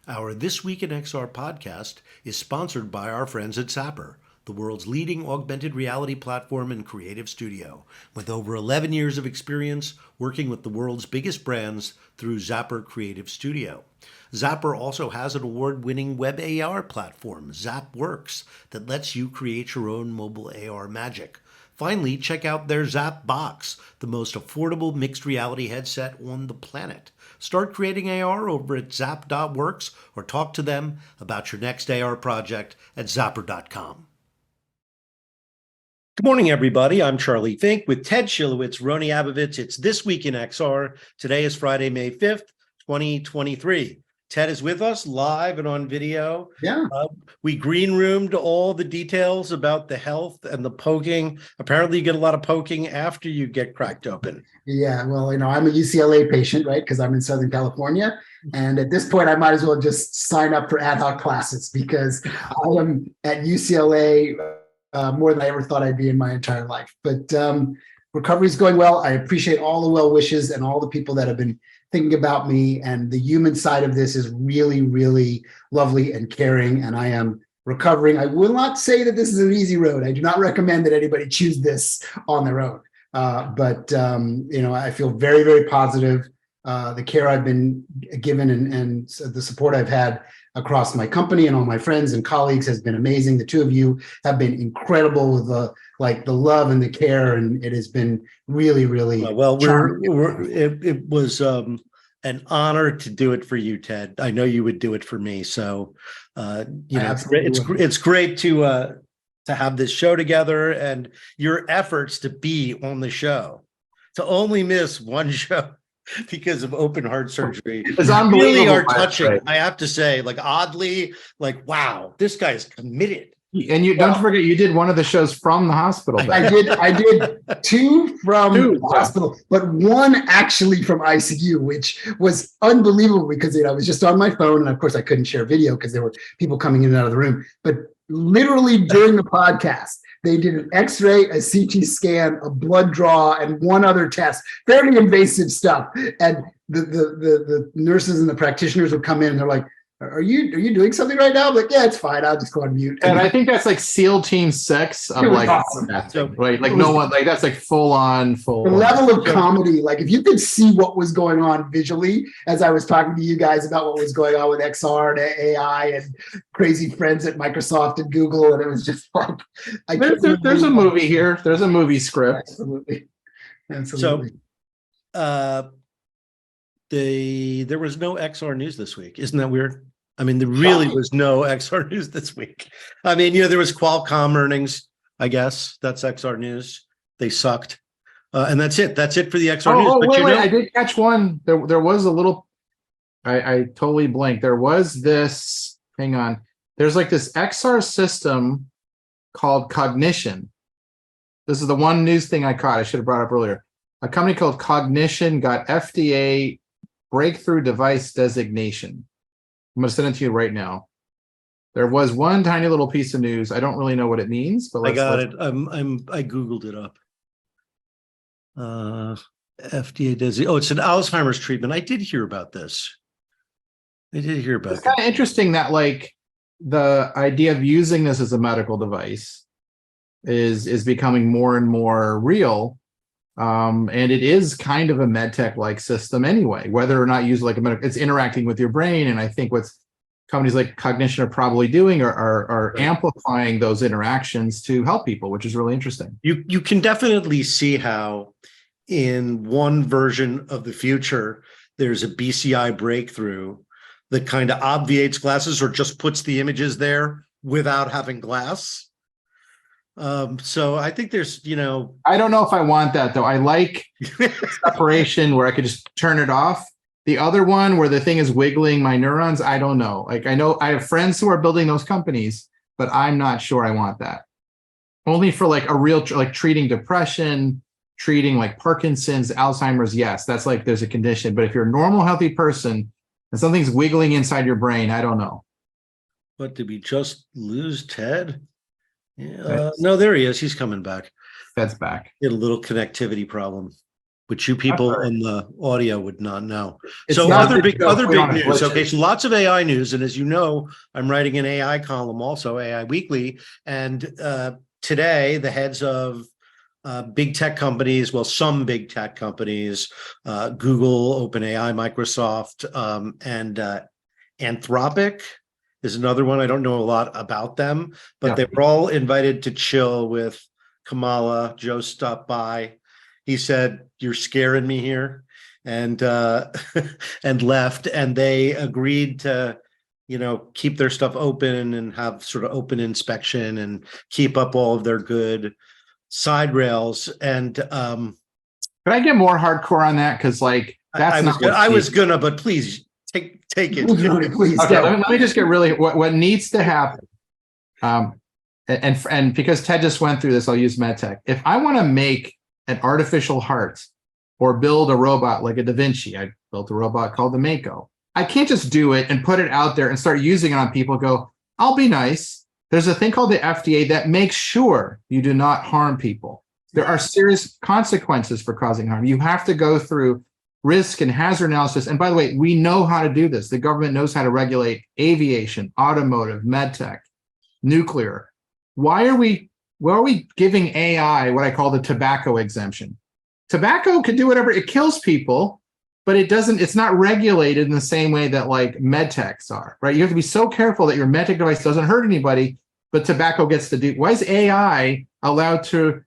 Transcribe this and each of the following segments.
Our This Week in XR podcast is sponsored by our friends at Zapper, the world's leading augmented reality platform and creative studio, with over 11 years of experience working with the world's biggest brands through Zapper Creative Studio. Zapper also has an award-winning web AR platform, ZapWorks, that lets you create your own mobile AR magic. Finally, check out their Zap Box, the most affordable mixed reality headset on the planet. Start creating AR over at zap.works or talk to them about your next AR project at zapper.com. Good morning, everybody. I'm Charlie Fink with Ted Shilowitz, Roni Abovitz. It's This Week in XR. Today is Friday, May 5th, 2023. Ted is with us live and on video. Yeah. We green roomed all the details about the health and the poking. Apparently you get a lot of poking after you get cracked open. Yeah. Well, I'm a UCLA patient, right? Because I'm in Southern California. And at this point, I might as well just sign up for ad hoc classes because I am at UCLA more than I ever thought I'd be in my entire life. But recovery is going well. I appreciate all the well wishes and all the people that have been thinking about me, and the human side of this is really, really lovely and caring, and I am recovering. I will not say that this is an easy road. I do not recommend that anybody choose this on their own. But I feel very, very positive. The care I've been given and the support I've had across my company and all my friends and colleagues has been amazing. The two of you have been incredible with the love and the care, and it has been really, really well. It was an honor to do it for you, Ted. I know you would do it for me. So it's great to have this show together and your efforts to be on the show. To only miss one show because of open heart surgery. It's unbelievable. Really are touching. Right. I have to say, oddly, wow, this guy's committed. And you don't forget, you did one of the shows from the hospital. I did two from the hospital, but one actually from ICU, which was unbelievable because I was just on my phone, and of course I couldn't share video because there were people coming in and out of the room. But literally during the podcast, they did an X-ray, a CT scan, a blood draw, and one other test. Fairly invasive stuff. And the nurses and the practitioners would come in and they're like, Are you doing something right now? I'm like, yeah, it's fine. I'll just go on mute. And I think that's like SEAL Team 6 of awesome. Right? Like no one, that's like full on. The level of comedy, if you could see what was going on visually as I was talking to you guys about what was going on with XR and AI and crazy friends at Microsoft and Google, and it was just there's a movie here. There's a movie script. Absolutely. So there was no XR news this week. Isn't that weird? I mean, there really was no XR news this week. I mean, there was Qualcomm earnings, I guess. That's XR news. They sucked. And that's it. That's it for the XR news. But wait, I did catch one. There was a little, I totally blanked. There was this, hang on. There's this XR system called Cognition. This is the one news thing I caught. I should have brought up earlier. A company called Cognition got FDA breakthrough device designation. I'm going to send it to you right now. There was one tiny little piece of news. I don't really know what it means, but I got it. I Googled it up. FDA designation. Oh, it's an Alzheimer's treatment. I did hear about this. It's kind of interesting that the idea of using this as a medical device is becoming more and more real. And it is kind of a med tech like system anyway, whether or not used like a medical, it's interacting with your brain. And I think what companies like Cognition are probably doing are amplifying those interactions to help people, which is really interesting. You can definitely see how in one version of the future, there's a BCI breakthrough that kind of obviates glasses or just puts the images there without having glass. So I think there's, I don't know if I want that though. I like separation where I could just turn it off. The other one where the thing is wiggling my neurons, I don't know. I know I have friends who are building those companies, but I'm not sure I want that. Only for a real, treating depression, treating Parkinson's, Alzheimer's. Yes, that's there's a condition. But if you're a normal, healthy person and something's wiggling inside your brain, I don't know. What, did we just lose Ted? Yeah, no, there he is. He's coming back. Ted's back. He had a little connectivity problem. which you people on the audio would not know. It's So not other a big joke. other We don't big have news. glitches. Okay, so lots of AI news, and as you know, I'm writing an AI column also, AI Weekly, and today the heads of big tech companies, well, some big tech companies, Google, OpenAI, Microsoft, and Anthropic is another one. I don't know a lot about them, but they were all invited to chill with Kamala. Joe stopped by. He said, "You're scaring me here," and and left. And they agreed to, keep their stuff open and have sort of open inspection and keep up all of their good side rails. And Can I get more hardcore on that? Because I was gonna, but please take it. Please. Okay, let me just get really what needs to happen. And because Ted just went through this, I'll use MedTech. If I want to make an artificial heart or build a robot like a Da Vinci, I built a robot called the Mako. I can't just do it and put it out there and start using it on people. Go, I'll be nice. There's a thing called the FDA that makes sure you do not harm people. There are serious consequences for causing harm. You have to go through risk and hazard analysis. And by the way, we know how to do this. The government knows how to regulate aviation, automotive, medtech, nuclear. Why are we giving AI what I call the tobacco exemption? Tobacco can do whatever, it kills people, but it's not regulated in the same way that like medtechs are, right? You have to be so careful that your medtech device doesn't hurt anybody, but tobacco gets to do. Why is AI allowed to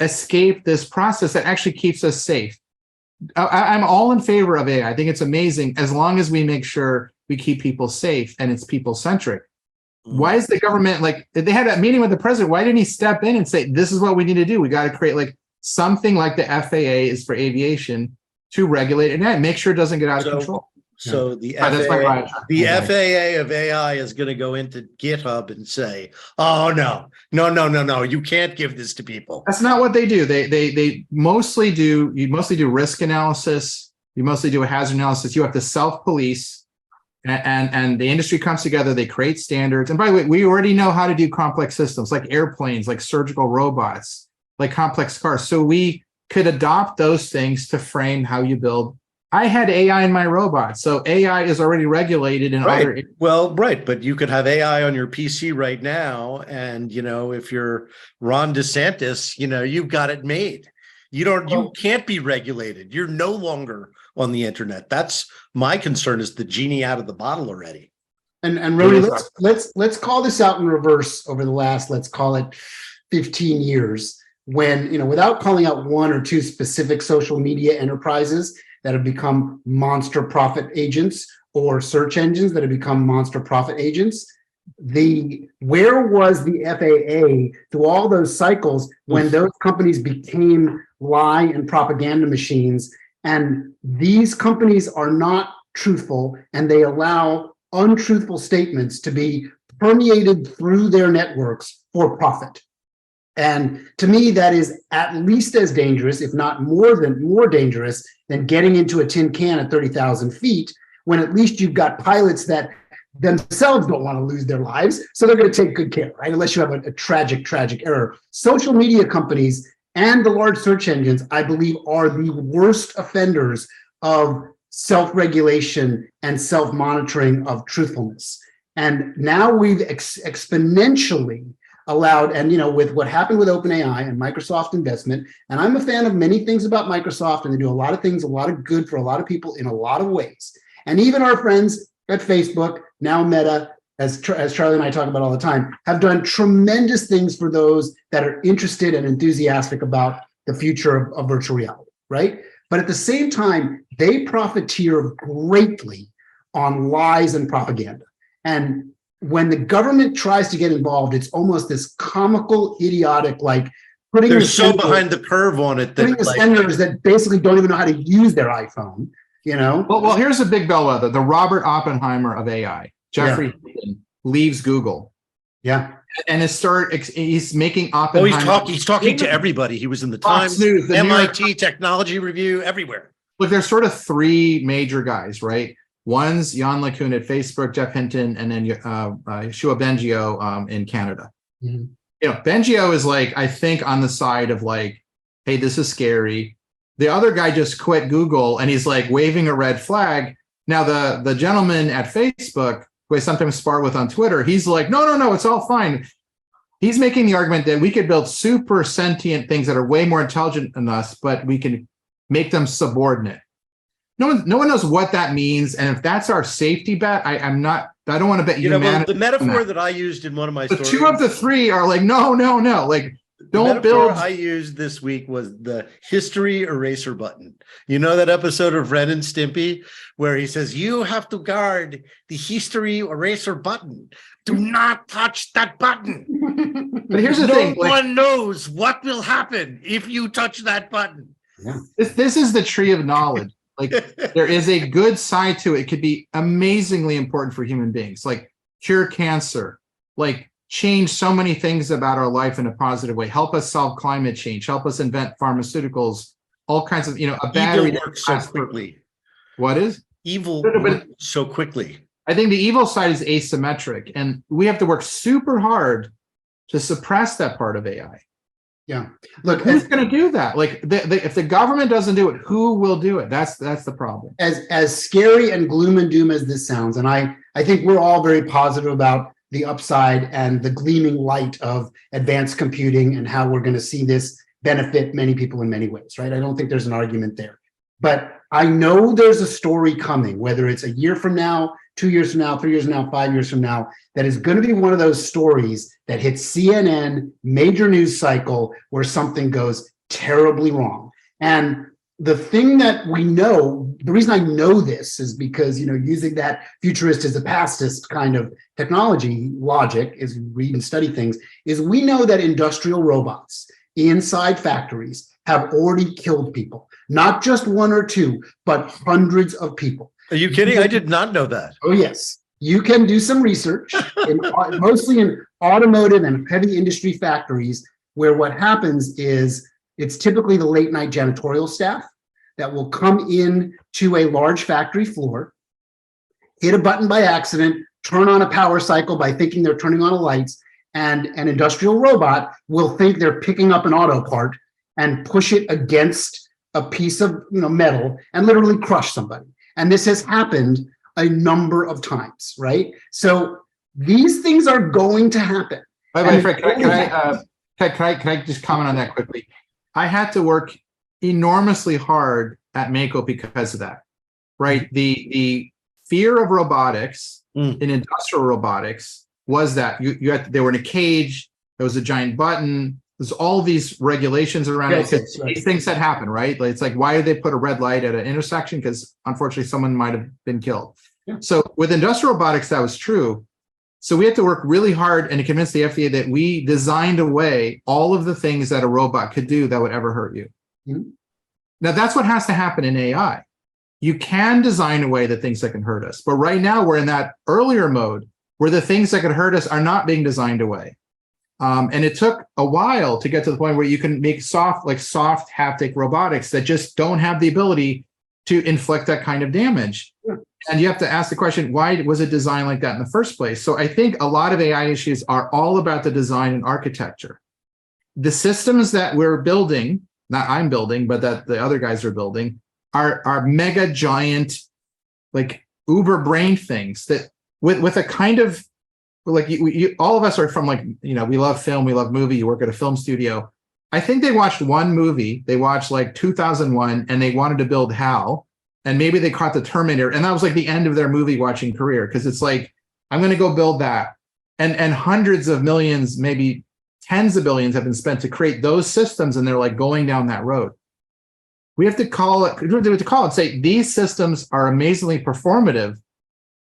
escape this process that actually keeps us safe? I'm all in favor of AI. I think it's amazing as long as we make sure we keep people safe and it's people centric. Why is the government they had that meeting with the president? Why didn't he step in and say, this is what we need to do? We got to create something like the FAA is for aviation to regulate it and make sure it doesn't get out of control. So the FAA of AI is going to go into GitHub and say, "Oh no, you can't give this to people." That's not what they do. They mostly do. You mostly do risk analysis. You mostly do a hazard analysis. You have to self-police, and the industry comes together. They create standards. And by the way, we already know how to do complex systems like airplanes, like surgical robots, like complex cars. So we could adopt those things to frame how you build. I had AI in my robot, so AI is already regulated in other. Well, right, but you could have AI on your PC right now, and if you're Ron DeSantis, you've got it made. You can't be regulated. You're no longer on the internet. That's my concern. Is the genie out of the bottle already? And Rony, let's call this out in reverse over the last, let's call it 15 years, when without calling out one or two specific social media enterprises that have become monster profit agents or search engines that have become monster profit agents. Where was the FAA through all those cycles when those companies became lie and propaganda machines? And these companies are not truthful, and they allow untruthful statements to be permeated through their networks for profit. And to me, that is at least as dangerous, if not more dangerous, than getting into a tin can at 30,000 feet, when at least you've got pilots that themselves don't want to lose their lives, so they're going to take good care, right? Unless you have a tragic error. Social media companies and the large search engines, I believe, are the worst offenders of self-regulation and self-monitoring of truthfulness. And now we've exponentially allowed, and with what happened with OpenAI and Microsoft investment, and I'm a fan of many things about Microsoft, and they do a lot of things, a lot of good for a lot of people in a lot of ways. And even our friends at Facebook, now Meta, as Charlie and I talk about all the time, have done tremendous things for those that are interested and enthusiastic about the future of virtual reality, right? But at the same time, they profiteer greatly on lies and propaganda. And when the government tries to get involved, it's almost this comical, idiotic, putting they're so behind the curve on it that the senders that basically don't even know how to use their iPhone. Well, here's a big bellwether: the Robert Oppenheimer of AI, Jeffrey Hinton, leaves Google. Yeah, and he's making Oppenheimer. Oh, he's talking to everybody. He was in the Times, News, the MIT Technology Review, everywhere. Look, there's sort of three major guys, right? One's Jan LeCun at Facebook, Jeff Hinton, and then Yoshua Bengio in Canada. Mm-hmm. Bengio is I think on the side of hey, this is scary. The other guy just quit Google and he's like waving a red flag. Now the gentleman at Facebook, who I sometimes spar with on Twitter, he's like, no, it's all fine. He's making the argument that we could build super sentient things that are way more intelligent than us, but we can make them subordinate. No one knows what that means, and if that's our safety bet, I don't want to bet humanity. The metaphor that I used in one of my stories, two of the three are like, no, like don't build. I used this week was the history eraser button. You know that episode of Ren and Stimpy where he says, you have to guard the history eraser button. Do not touch that button. But here's the thing. No one knows what will happen if you touch that button. Yeah. This is the tree of knowledge. Like there is a good side to it. It could be amazingly important for human beings, like cure cancer, like change so many things about our life in a positive way, help us solve climate change, help us invent pharmaceuticals, all kinds of, a battery Evil works so quickly. What is? Evil works so quickly. I think the evil side is asymmetric, and we have to work super hard to suppress that part of AI. Yeah. Look, who's going to do that? Like, if the government doesn't do it, who will do it? That's the problem. As scary and gloom and doom as this sounds, and I think we're all very positive about the upside and the gleaming light of advanced computing and how we're going to see this benefit many people in many ways, right? I don't think there's an argument there. But I know there's a story coming, whether it's a year from now, 2 years from now, 3 years from now, 5 years from now, that is going to be one of those stories that hits CNN, major news cycle, where something goes terribly wrong. And the thing that we know, the reason I know this is because, using that futurist is the pastist kind of technology logic, as we read and study things, is we know that industrial robots inside factories have already killed people, not just one or two, but hundreds of people. Are you kidding? I did not know that. Oh, yes. You can do some research, mostly in automotive and heavy industry factories, where what happens is it's typically the late night janitorial staff that will come in to a large factory floor, hit a button by accident, turn on a power cycle by thinking they're turning on a lights, and an industrial robot will think they're picking up an auto part and push it against a piece of metal and literally crush somebody. And this has happened a number of times, right? So these things are going to happen. By the way, Fred, can I just comment on that quickly? I had to work enormously hard at Mako because of that, right? The fear of robotics in industrial robotics was that they were in a cage, there was a giant button, there's all these regulations around it, because these things that happen, right? Like, it's like, why did they put a red light at an intersection? Because unfortunately, someone might have been killed. Yeah. So with industrial robotics, that was true. So we had to work really hard and to convince the FDA that we designed away all of the things that a robot could do that would ever hurt you. Mm-hmm. Now, that's what has to happen in AI. You can design away the things that can hurt us. But right now, we're in that earlier mode where the things that could hurt us are not being designed away. And it took a while to get to the point where you can make soft haptic robotics that just don't have the ability to inflict that kind of damage. Yeah. And you have to ask the question, why was it designed like that in the first place? So I think a lot of AI issues are all about the design and architecture. The systems that we're building, not I'm building, but that the other guys are building, are mega giant, like uber brain things that with a kind of, like all of us are from, like, we love film, we love movie, you work at a film studio. I think they watched one movie, they watched like 2001, and they wanted to build HAL, and maybe they caught the Terminator, and that was like the end of their movie watching career, because it's like, I'm going to go build that. And hundreds of millions, maybe tens of billions have been spent to create those systems, and they're like going down that road. We have to call it, say, these systems are amazingly performative,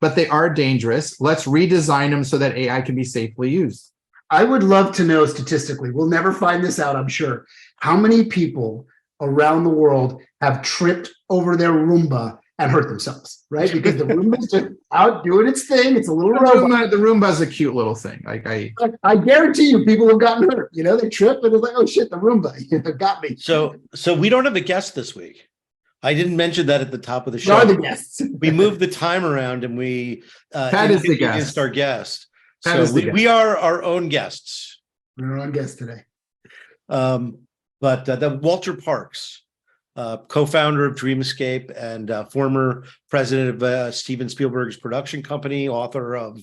but they are dangerous. Let's redesign them so that AI can be safely used. I would love to know statistically, we'll never find this out, I'm sure, how many people around the world have tripped over their Roomba and hurt themselves, right? Because the Roomba's just out doing its thing. It's a little robot. The Roomba's a cute little thing. I guarantee you people have gotten hurt. They trip and it's like, oh shit, the Roomba got me. So we don't have a guest this week. I didn't mention that at the top of the show. The guests. We moved the time around and we Pat is the guest. Against our guest. So we are our own guests. We're our own guests today. But the Walter Parks co-founder of Dreamscape and former president of Steven Spielberg's production company, author of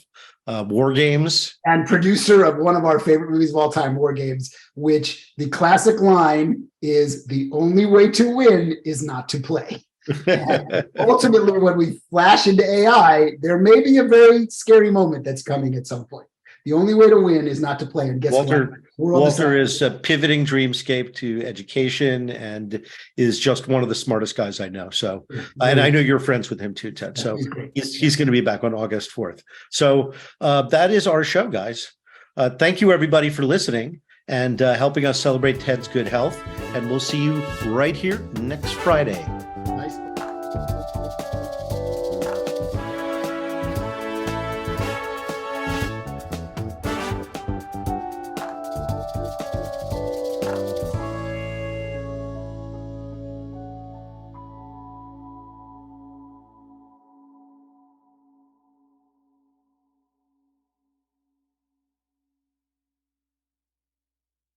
War Games. And producer of one of our favorite movies of all time, War Games, which the classic line is, the only way to win is not to play. And ultimately, when we flash into AI, there may be a very scary moment that's coming at some point. The only way to win is not to play. And guess what? Walter is pivoting Dreamscape to education and is just one of the smartest guys I know. So, and I know you're friends with him too, Ted. So he's going to be back on August 4th. So that is our show, guys. Thank you, everybody, for listening and helping us celebrate Ted's good health. And we'll see you right here next Friday.